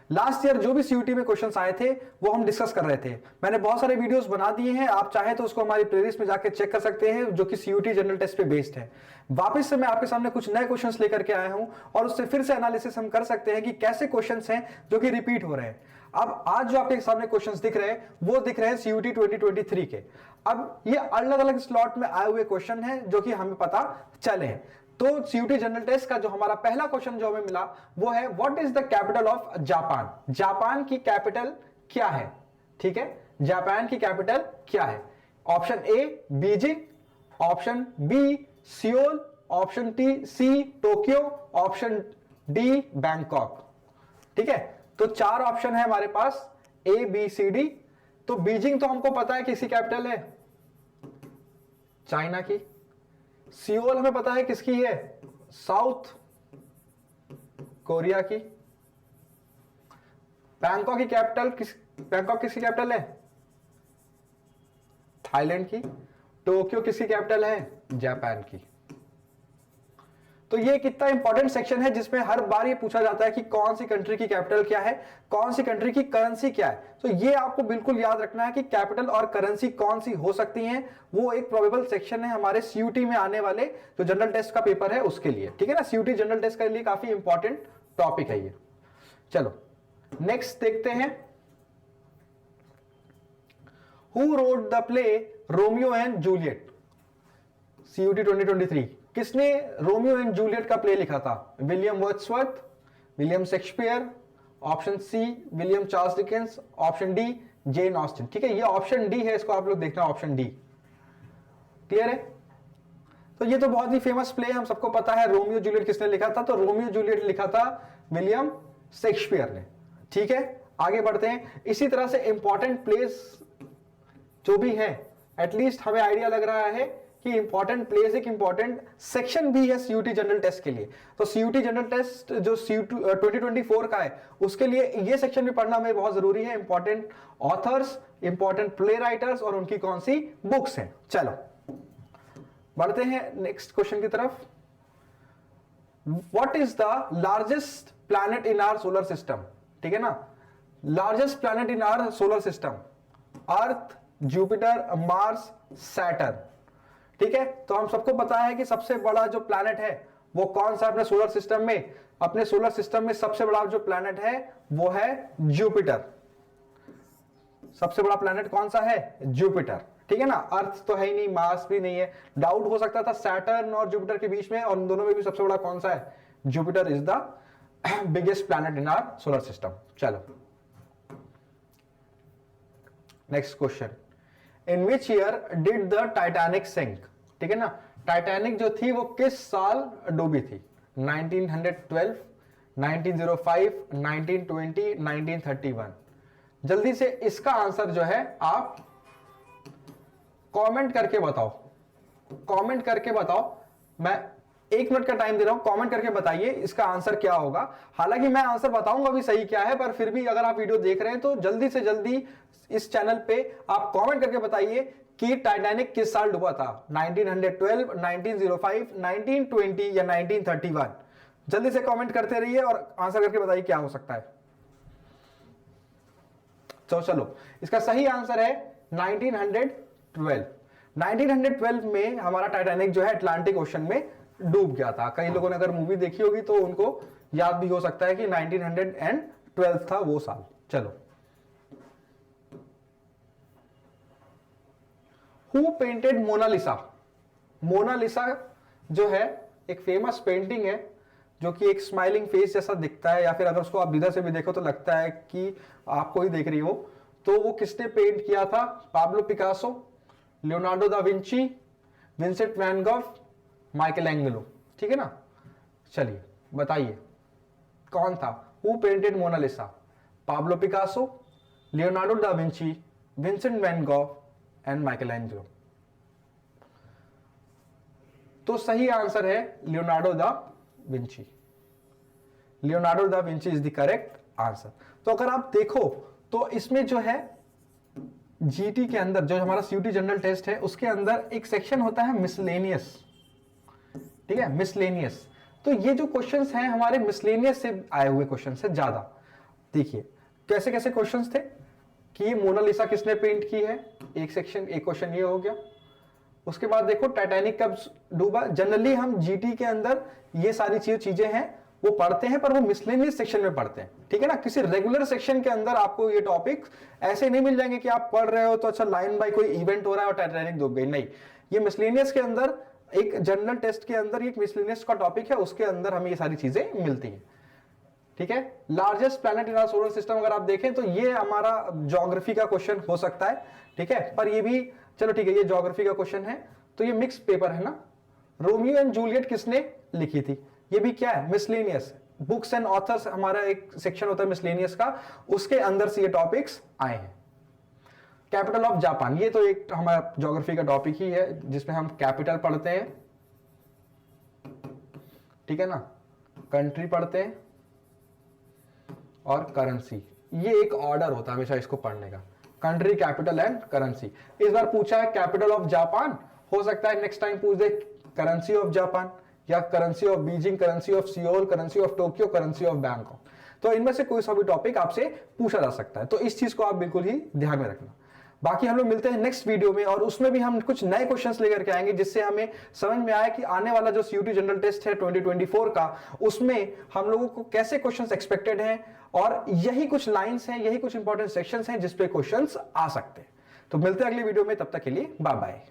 Last year जो भी CUT में क्वेश्चंस आए थे वो हम डिस्कस कर रहे थे। मैंने बहुत सारे वीडियोस बना दिए हैं, आप चाहे तो उसको हमारी प्लेलिस्ट में जाकर चेक कर सकते हैं, जो कि सीयूटी जनरल टेस्ट पे बेस्ड है। वापस से मैं आपके सामने कुछ नए क्वेश्चंस लेकर के आया हूं और उससे फिर से एनालिसिस हम कर सकते हैं कि कैसे क्वेश्चंस हैं जो कि रिपीट हो रहे हैं। अब आज जो आपके सामने क्वेश्चंस दिख रहे हैं वो दिख रहे हैं सीयूटी 2023 के। अब ये अलग अलग स्लॉट में आए हुए क्वेश्चन हैं जो कि हमें पता चले हैं। तो सीयूटी जनरल टेस्ट का जो हमारा पहला क्वेश्चन जो हमें मिला वो है, what is the capital of Japan? Japan की कैपिटल क्या है? ठीक है, जापान की कैपिटल क्या है? Option A Beijing, option B Seoul, option C Tokyo, option D Bangkok. ठीक है, तो चार ऑप्शन है हमारे पास, ए बी सी डी। तो बीजिंग तो हमको पता है किसी कैपिटल है, चाइना की। सियोल हमें पता है किसकी है, साउथ कोरिया की। बैंकॉक की कैपिटल बैंकॉक किसकी कैपिटल है, थाईलैंड की। टोक्यो किसकी कैपिटल है, जापान की। तो ये कितना इंपॉर्टेंट सेक्शन है जिसमें हर बार ये पूछा जाता है कि कौन सी कंट्री की कैपिटल क्या है, कौन सी कंट्री की करेंसी क्या है। तो ये आपको बिल्कुल याद रखना है कि कैपिटल और करेंसी कौन सी हो सकती हैं। वो एक प्रोबेबल सेक्शन है हमारे सीयूटी में आने वाले जो जनरल टेस्ट का पेपर है उसके लिए। ठीक है ना, सीयूटी जनरल टेस्ट के लिए काफी इंपॉर्टेंट टॉपिक है ये। चलो नेक्स्ट देखते हैं, who wrote the play Romeo and Juliet? CUT 2023 किसने रोमियो एंड जूलियट का प्ले लिखा था? William Wordsworth, William Shakespeare, option C William Charles Dickens, option D Jane Austen. ठीक है, ये ऑप्शन डी है, इसको आप लोग देखना, ऑप्शन डी। क्लियर है? तो ये तो बहुत ही फेमस प्ले है, हम सबको पता है रोमियो जूलियट किसने लिखा था। तो रोमियो जूलियट लिखा था विलियम शेक्सपियर ने। ठीक है, आगे बढ़ते हैं। इसी तरह से इंपॉर्टेंट प्लेस जो भी है, एटलीस्ट हमें आइडिया लग रहा है कि इंपॉर्टेंट प्लेस एक इंपॉर्टेंट सेक्शन भी है सीयूटी जनरल टेस्ट के लिए। तो सीयूटी जनरल टेस्ट जो सीयूटी 2024 का है उसके लिए ये सेक्शन भी पढ़ना हमें बहुत जरूरी है। Important authors, important play writers और उनकी कौन सी बुक्स हैं। चलो बढ़ते हैं नेक्स्ट क्वेश्चन की तरफ। What is the largest planet in our solar system? ठीक है ना, largest planet in our solar system, Earth, Jupiter, Mars, Saturn. ठीक है, तो हम सबको पता है कि सबसे बड़ा जो प्लैनेट है वो कौन सा अपने सोलर सिस्टम में? अपने सोलर सिस्टम में सबसे बड़ा जो प्लैनेट है वो है जुपिटर। सबसे बड़ा प्लैनेट कौन सा है? जुपिटर। ठीक है ना, अर्थ तो है ही नहीं, मार्स भी नहीं है। डाउट हो सकता था सैटर्न और जुपिटर के बीच में, और उन दोनों में भी सबसे बड़ा कौन सा है? Jupiter is the biggest planet in our solar system. चलो next question, in which year did the Titanic sink? ठीक है ना, टाइटैनिक जो थी वो किस साल डूबी थी? 1912, 1905, 1920, 1931। जल्दी से इसका आंसर जो है आप कमेंट करके बताओ, कमेंट करके बताओ। मैं 1 मिनट का टाइम दे रहा हूं, कमेंट करके बताइए इसका आंसर क्या होगा। हालांकि मैं आंसर बताऊंगा भी सही क्या है, पर फिर भी अगर आप वीडियो देख रहे हैं तो जल्दी से जल्दी इस चैनल पे आप कमेंट करके बताइए कि टाइटैनिक किस साल डूबा था, 1912, 1905, 1920 या 1931। जल्दी से कमेंट करते रहिए और आंसर करके बताइए क्या हो सकता है। तो चलो इसका सही आंसर है 1912। 1912 में हमारा टाइटैनिक जो है अटलांटिक ओशन में डूब गया था। कई लोगों ने अगर मूवी देखी होगी तो उनको याद भी हो सकता है कि 1912 था वो साल। चलो, हु पेंटेड मोनालिसा? मोनालिसा जो है एक फेमस पेंटिंग है जो कि एक स्माइलिंग फेस जैसा दिखता है, या फिर अगर उसको आप इधर से भी देखो तो लगता है कि आपको ही देख रही हो। तो वो किसने पेंट किया था? Pablo Picasso, Leonardo da Vinci, Vincent van Gogh, Michelangelo. ठीक है ना, चलिए बताइए कौन था? Who painted Mona Lisa? Pablo Picasso, Leonardo da Vinci, Vincent van Gogh and Michelangelo. तो सही आंसर है Leonardo da Vinci. Leonardo da Vinci is the correct answer. तो अगर आप देखो तो इसमें जो है जीटी के अंदर जो हमारा सीयूटी जनरल टेस्ट है उसके अंदर एक सेक्शन होता है मिसलेनियस। ठीक है, मिसलेनियस। तो ये जो क्वेश्चंस हैं हमारे मिसलेनियस से आए हुए क्वेश्चन है ज्यादा। देखिए कैसे कैसे क्वेश्चंस थे कि ये मोनालिसा किसने पेंट की है, एक सेक्शन, एक क्वेश्चन ये हो गया। उसके बाद देखो टाइटैनिक कब डूबा। जनरली हम जीटी के अंदर ये सारी चीजें हैं वो पढ़ते हैं, पर वो मिसलेनियस सेक्शन में पढ़ते हैं, ठीक है ना। किसी रेगुलर सेक्शन के अंदर आपको ये टॉपिक ऐसे नहीं मिल जाएंगे कि आप पढ़ रहे हो तो अच्छा लाइन बाय कोई इवेंट हो रहा है और टाइटैनिक डूब गई, नहीं। ये मिसलेनियस के अंदर, एक जनरल टेस्ट के अंदर एक मिसलेनियस का टॉपिक है, उसके अंदर हमें ये सारी चीजें मिलती हैं, ठीक है। Largest planet in our solar system अगर आप देखें तो ये हमारा ज्योग्राफी का क्वेश्चन हो सकता है, ठीक है। पर ये भी चलो ठीक है, ये ज्योग्राफी का क्वेश्चन है तो ये मिक्स पेपर है ना। रोमियो एंड जूलियट किसने लिखी थी, ये भी क्या है, मिसलेनियस। बुक्स एंड ऑथर्स हमारा एक सेक्शन होता है मिसलेनियस का, उसके अंदर से ये टॉपिक्स आए हैं। कैपिटल ऑफ जापान, ये तो एक हमारा ज्योग्राफी का टॉपिक ही है जिसमें हम कैपिटल पढ़ते हैं, ठीक है ना, कंट्री पढ़ते हैं और करेंसी। ये एक ऑर्डर होता है हमेशा इसको पढ़ने का, कंट्री, कैपिटल एंड करेंसी। इस बार पूछा है कैपिटल ऑफ जापान, हो सकता है नेक्स्ट टाइम पूछ दे करेंसी ऑफ जापान या currency of Beijing, currency of Seoul, currency of Tokyo, currency of Bangkok. तो इनमें से कोई सा भी टॉपिक आपसे पूछा जा सकता है, तो इस चीज को आप बिल्कुल ही ध्यान में रखना। बाकी हम लोग मिलते हैं नेक्स्ट वीडियो में और उसमें भी हम कुछ नए क्वेश्चंस लेकर के आएंगे जिससे हमें समझ में आए कि आने वाला जो सीयूटी जनरल टेस्ट है 2024 का, उसमें हम लोगों को कैसे क्वेश्चंस एक्सपेक्टेड हैं और यही कुछ लाइंस हैं, यही कुछ इंपॉर्टेंट सेक्शंस हैं जिस पे क्वेश्चंस आ सकते हैं। तो मिलते हैं अगले वीडियो में, तब तक के लिए बाय बाय।